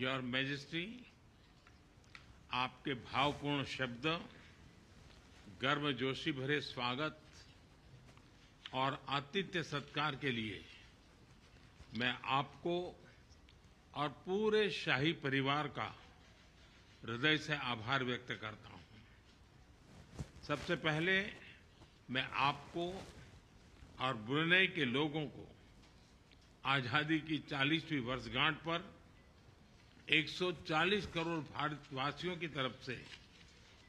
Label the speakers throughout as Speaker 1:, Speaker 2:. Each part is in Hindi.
Speaker 1: योर मैजेस्टी, आपके भावपूर्ण शब्द, गर्मजोशी भरे स्वागत और आतिथ्य सत्कार के लिए मैं आपको और पूरे शाही परिवार का हृदय से आभार व्यक्त करता हूं। सबसे पहले मैं आपको और ब्रुनेई के लोगों को आजादी की 40वीं वर्षगांठ पर 140 करोड़ भारतवासियों की तरफ से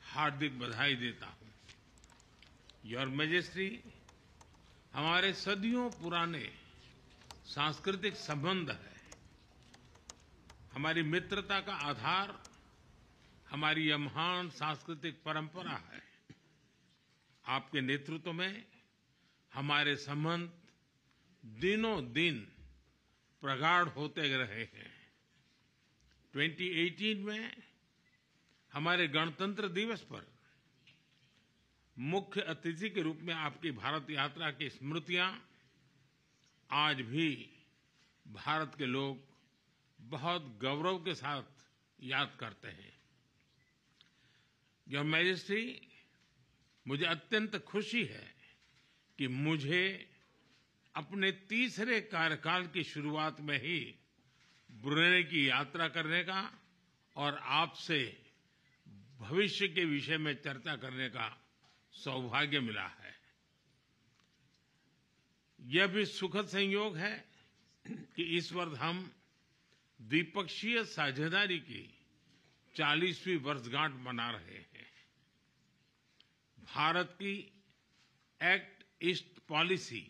Speaker 1: हार्दिक बधाई देता हूं। योर मैजेस्टी, हमारे सदियों पुराने सांस्कृतिक संबंध है। हमारी मित्रता का आधार हमारी यह महान सांस्कृतिक परंपरा है। आपके नेतृत्व में हमारे संबंध दिनों दिन प्रगाढ़ होते रहे हैं। 2018 में हमारे गणतंत्र दिवस पर मुख्य अतिथि के रूप में आपकी भारत यात्रा की स्मृतियां आज भी भारत के लोग बहुत गौरव के साथ याद करते हैं। योर मैजेस्टी, मुझे अत्यंत खुशी है कि मुझे अपने तीसरे कार्यकाल की शुरुआत में ही ब्रुनेई की यात्रा करने का और आपसे भविष्य के विषय में चर्चा करने का सौभाग्य मिला है। यह भी सुखद संयोग है कि इस वर्ष हम द्विपक्षीय साझेदारी की 40वीं वर्षगांठ मना रहे हैं। भारत की एक्ट ईस्ट पॉलिसी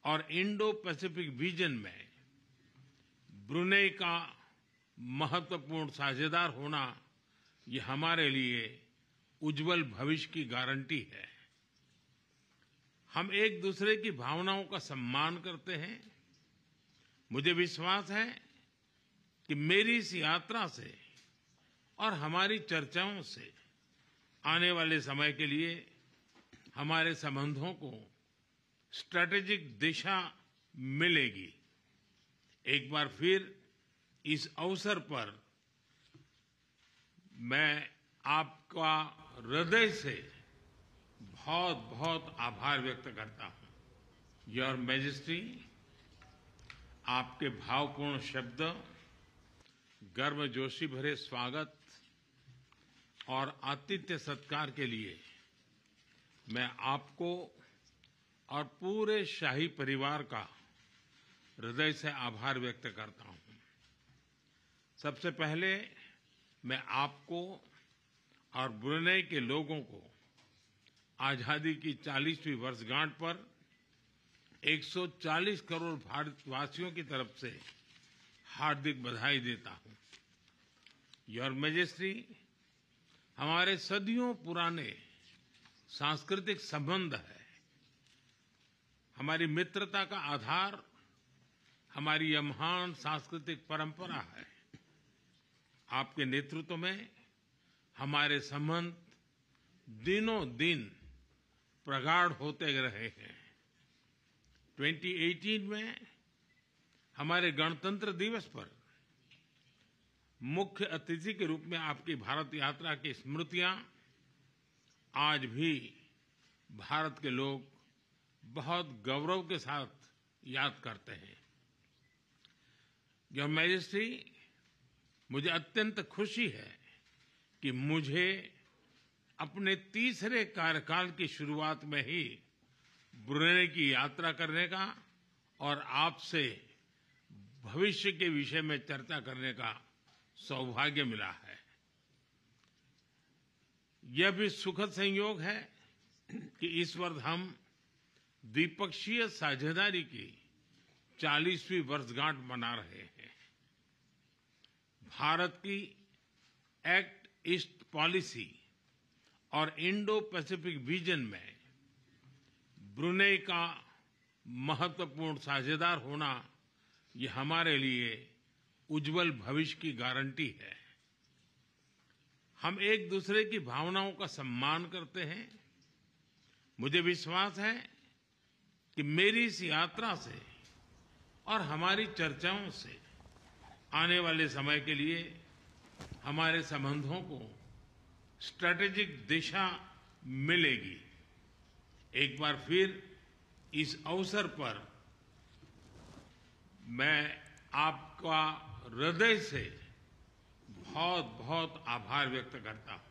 Speaker 1: और इंडो पैसिफिक विजन में ब्रुनेई का महत्वपूर्ण साझेदार होना ये हमारे लिए उज्जवल भविष्य की गारंटी है। हम एक दूसरे की भावनाओं का सम्मान करते हैं। मुझे विश्वास है कि मेरी इस यात्रा से और हमारी चर्चाओं से आने वाले समय के लिए हमारे संबंधों को स्ट्रैटेजिक दिशा मिलेगी। एक बार फिर इस अवसर पर मैं आपका हृदय से बहुत बहुत आभार व्यक्त करता हूं। योर मैजेस्टी, आपके भावपूर्ण शब्द, गर्मजोशी भरे स्वागत और आतिथ्य सत्कार के लिए मैं आपको और पूरे शाही परिवार का हृदय से आभार व्यक्त करता हूं। सबसे पहले मैं आपको और ब्रुनेई के लोगों को आजादी की 40वीं वर्षगांठ पर 140 करोड़ भारतवासियों की तरफ से हार्दिक बधाई देता हूं। योर मैजेस्टी, हमारे सदियों पुराने सांस्कृतिक संबंध है। हमारी मित्रता का आधार हमारी यह महान सांस्कृतिक परंपरा है। आपके नेतृत्व में हमारे संबंध दिनों दिन प्रगाढ़ होते रहे हैं। 2018 में हमारे गणतंत्र दिवस पर मुख्य अतिथि के रूप में आपकी भारत यात्रा की स्मृतियां आज भी भारत के लोग बहुत गौरव के साथ याद करते हैं। योर मैजेस्टी, मुझे अत्यंत खुशी है कि मुझे अपने तीसरे कार्यकाल की शुरुआत में ही ब्रुनेई की यात्रा करने का और आपसे भविष्य के विषय में चर्चा करने का सौभाग्य मिला है। यह भी सुखद संयोग है कि इस वर्ष हम द्विपक्षीय साझेदारी की 40वीं वर्षगांठ मना रहे हैं। भारत की एक्ट ईस्ट पॉलिसी और इंडो पैसिफिक विजन में ब्रुनेई का महत्वपूर्ण साझेदार होना ये हमारे लिए उज्जवल भविष्य की गारंटी है। हम एक दूसरे की भावनाओं का सम्मान करते हैं। मुझे विश्वास है कि मेरी इस यात्रा से और हमारी चर्चाओं से आने वाले समय के लिए हमारे संबंधों को स्ट्रैटेजिक दिशा मिलेगी। एक बार फिर इस अवसर पर मैं आपका हृदय से बहुत बहुत आभार व्यक्त करता हूं।